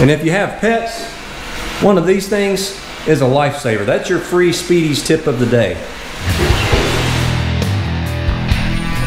And if you have pets, one of these things is a lifesaver. That's your free Speedy's tip of the day.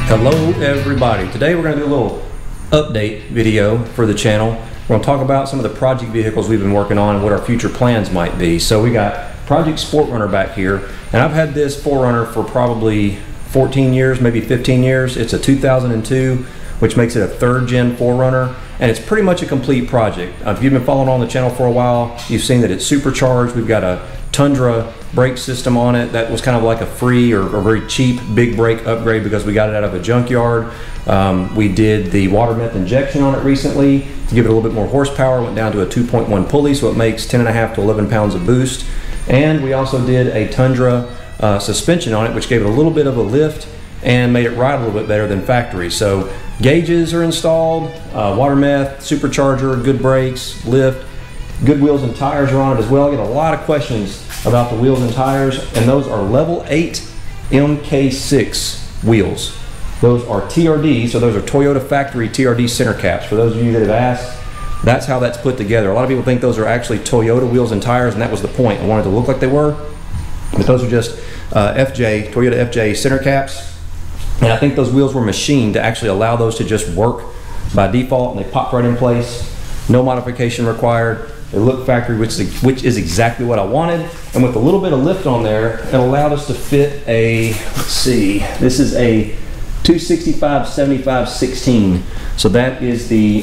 Hello everybody. Today we're going to do a little update video for the channel. We're going to talk about some of the project vehicles we've been working on and what our future plans might be. So we got Project Sportrunner back here, and I've had this 4Runner for probably 14 years, maybe 15 years. It's a 2002, which makes it a 3rd gen 4Runner, and it's pretty much a complete project. If you've been following on the channel for a while, you've seen that it's supercharged. We've got a Tundra brake system on it that was kind of like a free or very cheap big brake upgrade because we got it out of a junkyard. We did the water meth injection on it recently to give it a little bit more horsepower. Went down to a 2.1 pulley, so it makes 10.5 to 11 pounds of boost. And we also did a Tundra suspension on it, which gave it a little bit of a lift and made it ride a little bit better than factory. So gauges are installed, water meth, supercharger, good brakes, lift, good wheels and tires are on it as well. I get a lot of questions about the wheels and tires, and those are level 8 MK6 wheels. Those are TRD, so those are Toyota factory TRD center caps. For those of you that have asked, that's how that's put together. A lot of people think those are actually Toyota wheels and tires, and that was the point. I wanted to look like they were, but those are just Toyota FJ center caps. And I think those wheels were machined to actually allow those to just work by default, and they pop right in place. No modification required. They look factory, which is exactly what I wanted. And with a little bit of lift on there, it allowed us to fit a, let's see, this is a 265/75/16. So that is the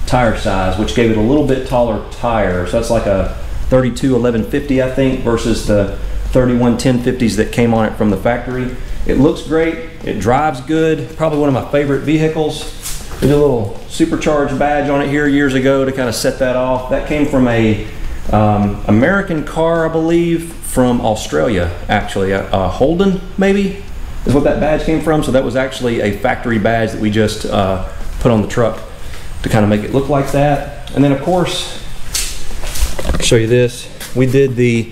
tire size, which gave it a little bit taller tire. So that's like a 32/1150, I think, versus the 31/1050s that came on it from the factory. It looks great. It drives good. Probably one of my favorite vehicles. We did a little supercharged badge on it here years ago to kind of set that off. That came from a American car, I believe, from Australia, actually. Holden, maybe, is what that badge came from. So that was actually a factory badge that we just put on the truck to kind of make it look like that. And then, of course, I'll show you this. We did the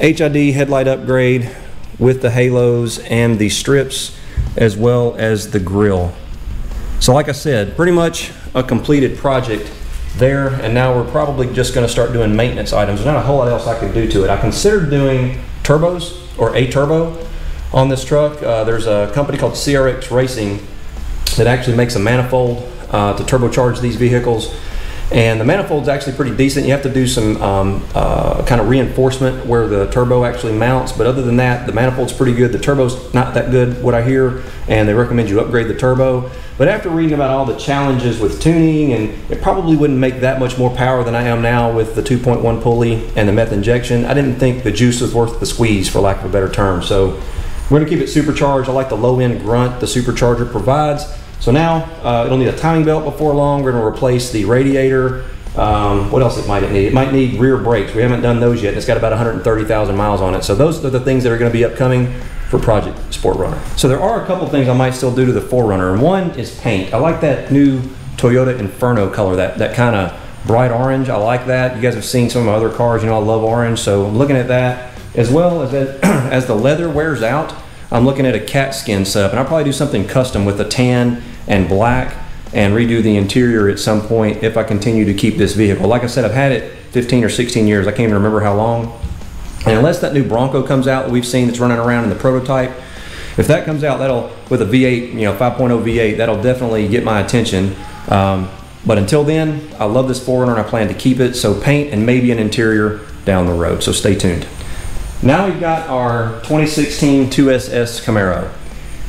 HID headlight upgrade with the halos and the strips, as well as the grille. So like I said, pretty much a completed project there, and now we're probably just going to start doing maintenance items. There's not a whole lot else I could do to it. I considered doing turbos or a turbo on this truck. There's a company called CRX Racing that actually makes a manifold to turbocharge these vehicles, and the manifold's actually pretty decent. You have to do some kind of reinforcement where the turbo actually mounts, but other than that, the manifold's pretty good. The turbo's not that good, what I hear, and they recommend you upgrade the turbo. But after reading about all the challenges with tuning, and it probably wouldn't make that much more power than I am now with the 2.1 pulley and the meth injection, I didn't think the juice was worth the squeeze, for lack of a better term. So we're gonna keep it supercharged. I like the low end grunt the supercharger provides. So now it'll need a timing belt before long. We're gonna replace the radiator. What else might it need? It might need rear brakes. We haven't done those yet. It's got about 130,000 miles on it. So those are the things that are gonna be upcoming for Project Sportrunner. So there are a couple things I might still do to the 4Runner, and one is paint. I like that new Toyota Inferno color, that kind of bright orange. I like that. You guys have seen some of my other cars. You know I love orange, so I'm looking at that. As well as as the leather wears out, I'm looking at a cat skin setup, and I'll probably do something custom with a tan and black and redo the interior at some point if I continue to keep this vehicle. Like I said, I've had it 15 or 16 years. I can't even remember how long. And unless that new Bronco comes out that we've seen that's running around in the prototype, if that comes out, that'll, with a V8, 5.0 V8, that'll definitely get my attention. But until then, I love this 4Runner and I plan to keep it. So paint and maybe an interior down the road. So stay tuned. Now we've got our 2016 2SS Camaro.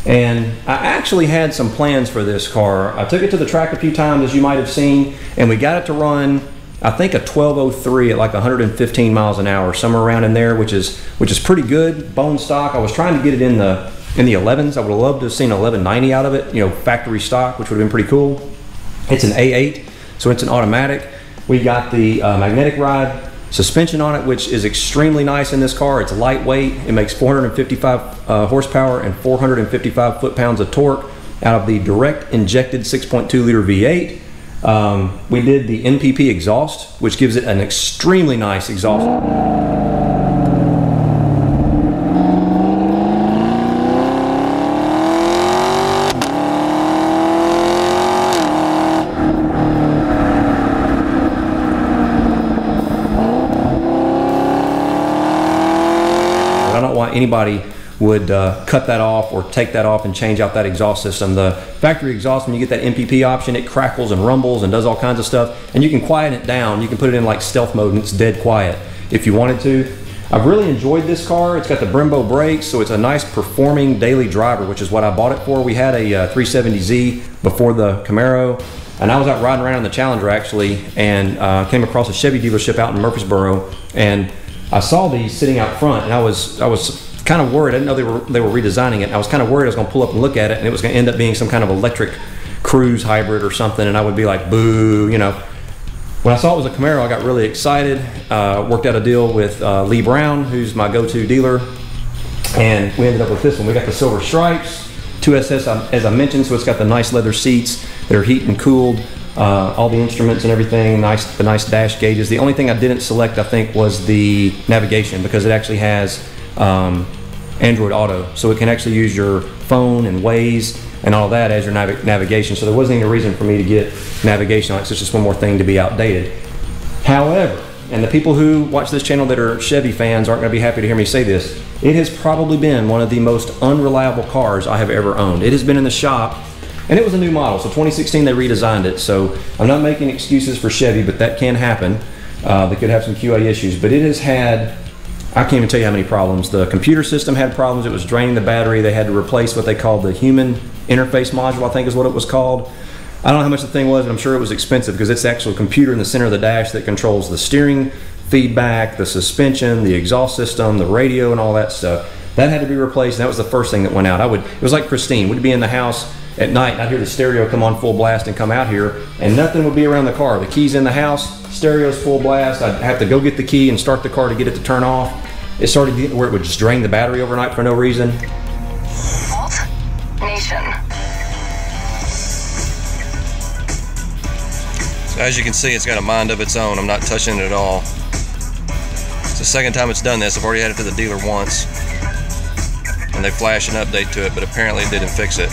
And I actually had some plans for this car. I took it to the track a few times, as you might have seen, and we got it to run, I think, a 1203 at like 115 miles an hour, somewhere around in there, which is pretty good, bone stock. I was trying to get it in the 11s. I would have loved to have seen 1190 out of it, factory stock, which would have been pretty cool. It's an A8, so it's an automatic. We got the magnetic ride suspension on it, which is extremely nice in this car. It's lightweight. It makes 455 horsepower and 455 foot-pounds of torque out of the direct injected 6.2 liter V8. We did the NPP exhaust, which gives it an extremely nice exhaust. why anybody would cut that off or take that off and change out that exhaust system. The factory exhaust, when you get that MPP option, it crackles and rumbles and does all kinds of stuff, and you can quiet it down. You can put it in like stealth mode and it's dead quiet if you wanted to. I've really enjoyed this car. It's got the Brembo brakes, so it's a nice performing daily driver, which is what I bought it for. We had a 370Z before the Camaro, and I was out riding around in the Challenger actually, and came across a Chevy dealership out in Murfreesboro, and I saw these sitting out front, and I was kind of worried. I didn't know they were redesigning it. I was kind of worried I was going to pull up and look at it, and it was going to end up being some kind of electric cruise hybrid or something, and I would be like, boo, you know. When I saw it was a Camaro, I got really excited. Worked out a deal with Lee Brown, who's my go-to dealer, and we ended up with this one. We got the silver stripes, 2SS as I mentioned, so it's got the nice leather seats that are heat and cooled, all the instruments and everything, the nice dash gauges. The only thing I didn't select, I think, was the navigation, because it actually has Android Auto, so it can actually use your phone and Waze and all that as your navigation. So there wasn't any reason for me to get navigation on it. So it's just one more thing to be outdated. However, and the people who watch this channel that are Chevy fans aren't going to be happy to hear me say this, it has probably been one of the most unreliable cars I have ever owned. It has been in the shop, and it was a new model, so 2016 they redesigned it. So I'm not making excuses for Chevy, but that can happen. They could have some QA issues, but it has had, I can't even tell you how many problems. The computer system had problems. It was draining the battery. They had to replace what they called the human interface module, I think is what it was called. I don't know how much the thing was, but I'm sure it was expensive, because it's the actual computer in the center of the dash that controls the steering, feedback, the suspension, the exhaust system, the radio, and all that stuff. That had to be replaced, and that was the first thing that went out. It was like Christine. We'd be in the house at night, and I'd hear the stereo come on full blast and come out here, and nothing would be around the car. The key's in the house, stereo's full blast. I'd have to go get the key and start the car to get it to turn off. It started getting where it would just drain the battery overnight for no reason. Alt Nation. So as you can see, it's got a mind of its own. I'm not touching it at all. It's the second time it's done this. I've already had it to the dealer once, and they flashed an update to it, but apparently it didn't fix it.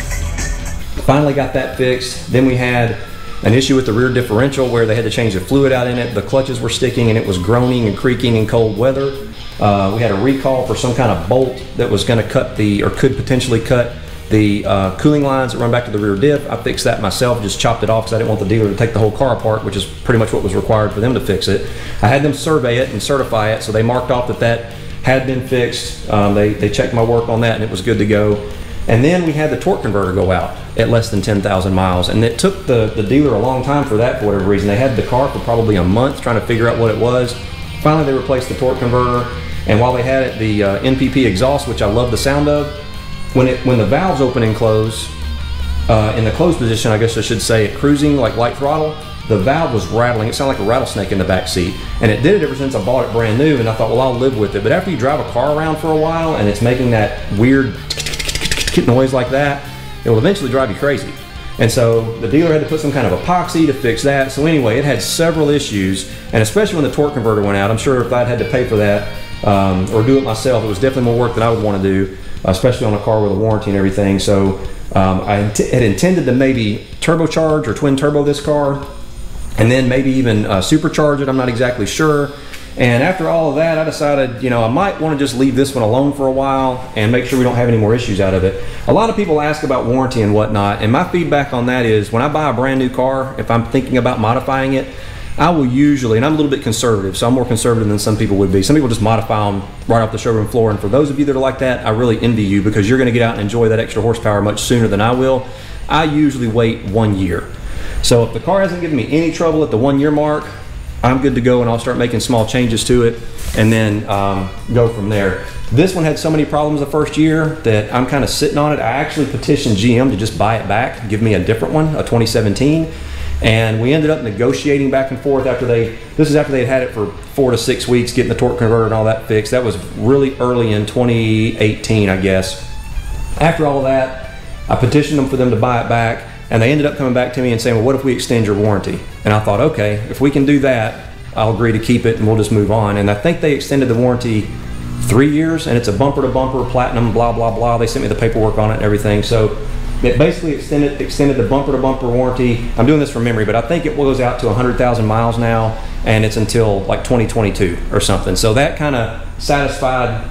Finally got that fixed. Then we had an issue with the rear differential where they had to change the fluid out in it. The clutches were sticking and it was groaning and creaking in cold weather. We had a recall for some kind of bolt that was going to cut or could potentially cut the cooling lines that run back to the rear diff. I fixed that myself, just chopped it off because I didn't want the dealer to take the whole car apart, which is pretty much what was required for them to fix it. I had them survey it and certify it, so they marked off that had been fixed. They checked my work on that and it was good to go. And then we had the torque converter go out at less than 10,000 miles. And it took the dealer a long time for that, for whatever reason. They had the car for probably a month trying to figure out what it was. Finally, they replaced the torque converter. And while they had it, the NPP exhaust, which I love the sound of, when the valves open and close, in the closed position, I guess I should say, at cruising, like light throttle, the valve was rattling. It sounded like a rattlesnake in the back seat. And it did it ever since I bought it brand new, and I thought, well, I'll live with it. But after you drive a car around for a while and it's making that weird noise like that, it will eventually drive you crazy. And so the dealer had to put some kind of epoxy to fix that. So anyway, it had several issues, and especially when the torque converter went out, I'm sure if I'd had to pay for that or do it myself, it was definitely more work than I would want to do, especially on a car with a warranty and everything. So I had intended to maybe turbocharge or twin turbo this car, and then maybe even supercharge it. I'm not exactly sure. And after all of that, I decided, you know, I might want to just leave this one alone for a while and make sure we don't have any more issues out of it. A lot of people ask about warranty and whatnot, and my feedback on that is when I buy a brand new car, if I'm thinking about modifying it, I will usually, and I'm a little bit conservative, so I'm more conservative than some people would be. Some people just modify them right off the showroom floor, and for those of you that are like that, I really envy you, because you're going to get out and enjoy that extra horsepower much sooner than I will. I usually wait 1 year. So if the car hasn't given me any trouble at the 1 year mark, I'm good to go, and I'll start making small changes to it and then go from there. This one had so many problems the first year that I'm kind of sitting on it. I actually petitioned GM to just buy it back, give me a different one, a 2017. And we ended up negotiating back and forth after this is after they had it for 4 to 6 weeks, getting the torque converter and all that fixed. That was really early in 2018, I guess. After all of that, I petitioned them for them to buy it back. And they ended up coming back to me and saying, well, what if we extend your warranty? And I thought, okay, if we can do that, I'll agree to keep it and we'll just move on. And I think they extended the warranty 3 years, and it's a bumper to bumper, platinum, blah, blah, blah. They sent me the paperwork on it and everything. So it basically extended the bumper to bumper warranty. I'm doing this from memory, but I think it goes out to 100,000 miles now, and it's until like 2022 or something. So that kind of satisfied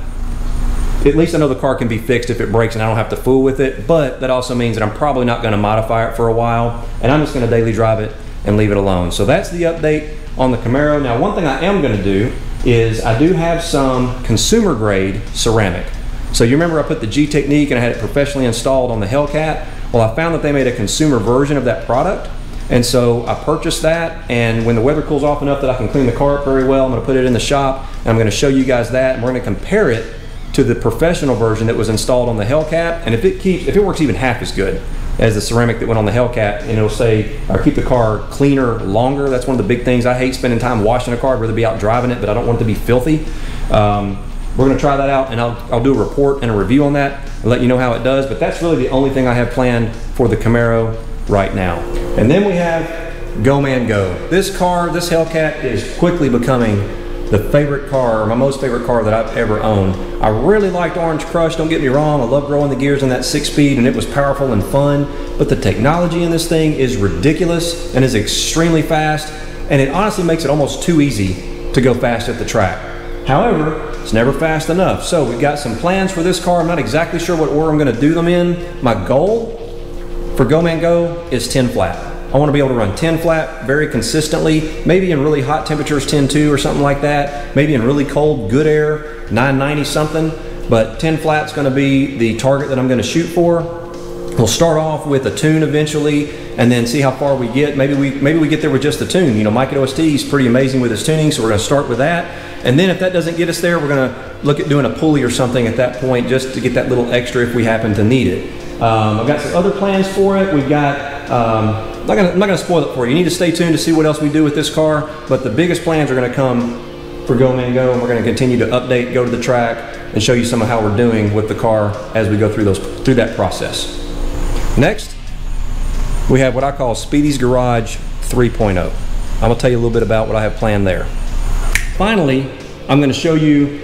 at least I know the car can be fixed if it breaks and I don't have to fool with it, but that also means that I'm probably not gonna modify it for a while, and I'm just gonna daily drive it and leave it alone. So that's the update on the Camaro. Now, one thing I am gonna do is I do have some consumer grade ceramic. So you remember I put the G Technique and I had it professionally installed on the Hellcat? Well, I found that they made a consumer version of that product. And so I purchased that, and when the weather cools off enough that I can clean the car up very well, I'm gonna put it in the shop, and I'm gonna show you guys that, and we're gonna compare it to the professional version that was installed on the Hellcat. And if it works even half as good as the ceramic that went on the Hellcat, and it'll say, or keep the car cleaner longer. That's one of the big things. I hate spending time washing a car. I'd rather be out driving it, but I don't want it to be filthy. We're gonna try that out, and I'll do a report and a review on that and let you know how it does. But that's really the only thing I have planned for the Camaro right now. And then we have Go Man Go. This car, this Hellcat, is quickly becoming the favorite car, or my most favorite car that I've ever owned. I really liked Orange Crush, don't get me wrong. I love growing the gears in that 6-speed, and it was powerful and fun. But the technology in this thing is ridiculous and is extremely fast, and it honestly makes it almost too easy to go fast at the track. However, it's never fast enough. So we've got some plans for this car. I'm not exactly sure what order I'm gonna do them in. My goal for Go Man Go is 10 flat. I want to be able to run 10 flat very consistently, maybe in really hot temperatures 10.2 or something like that, maybe in really cold good air 990 something, but 10 flat's going to be the target that I'm going to shoot for. We'll start off with a tune eventually and then see how far we get. Maybe we get there with just the tune. You know, Mike at OST is pretty amazing with his tuning, so we're going to start with that. And then if that doesn't get us there, we're going to look at doing a pulley or something at that point just to get that little extra if we happen to need it. I've got some other plans for it. We've got, I'm not gonna spoil it for you. You need to stay tuned to see what else we do with this car, but the biggest plans are gonna come for Go Man Go, and we're gonna continue to update, go to the track, and show you some of how we're doing with the car as we go through that process. Next, we have what I call Speedy's Garage 3.0. I'm gonna tell you a little bit about what I have planned there. Finally, I'm gonna show you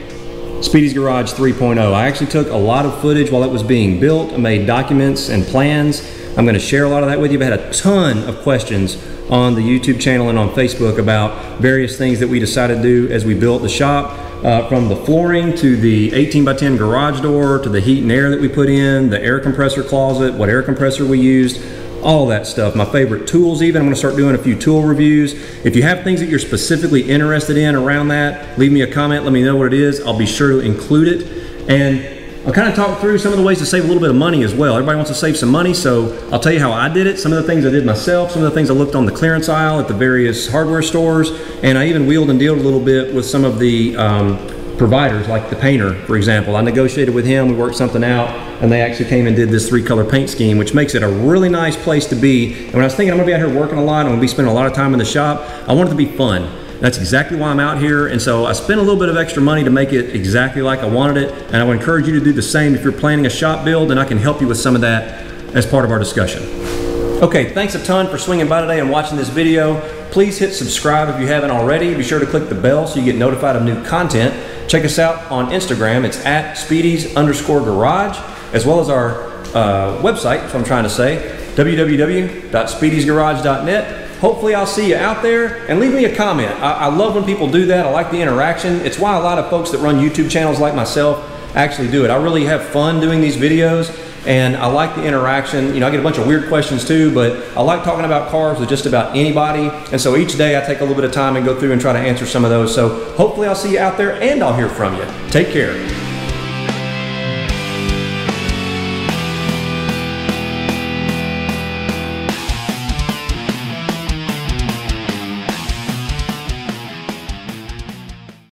Speedy's Garage 3.0. I actually took a lot of footage while it was being built. I made documents and plans. I'm going to share a lot of that with you. I've had a ton of questions on the YouTube channel and on Facebook about various things that we decided to do as we built the shop, from the flooring to the 18x10 garage door to the heat and air that we put in, the air compressor closet, what air compressor we used, all that stuff. My favorite tools even. I'm going to start doing a few tool reviews. If you have things that you're specifically interested in around that, leave me a comment, let me know what it is. I'll be sure to include it. And I'll kind of talk through some of the ways to save a little bit of money as well. Everybody wants to save some money, so I'll tell you how I did it. Some of the things I did myself, some of the things I looked on the clearance aisle at the various hardware stores, and I even wheeled and dealed a little bit with some of the providers, like the painter, for example. I negotiated with him, we worked something out, and they actually came and did this 3-color paint scheme, which makes it a really nice place to be. And when I was thinking I'm gonna be out here working a lot, I'm gonna be spending a lot of time in the shop, I want it to be fun. That's exactly why I'm out here, and so I spent a little bit of extra money to make it exactly like I wanted it, and I would encourage you to do the same if you're planning a shop build, and I can help you with some of that as part of our discussion. Okay, thanks a ton for swinging by today and watching this video. Please hit subscribe if you haven't already. Be sure to click the bell so you get notified of new content. Check us out on Instagram. It's at Speedy's_garage, as well as our website, that's what I'm trying to say, www.speedysgarage.net. Hopefully I'll see you out there, and leave me a comment. I love when people do that. I like the interaction. It's why a lot of folks that run YouTube channels like myself actually do it. I really have fun doing these videos, and I like the interaction. You know, I get a bunch of weird questions too, but I like talking about cars with just about anybody. And so each day I take a little bit of time and go through and try to answer some of those. So hopefully I'll see you out there, and I'll hear from you. Take care.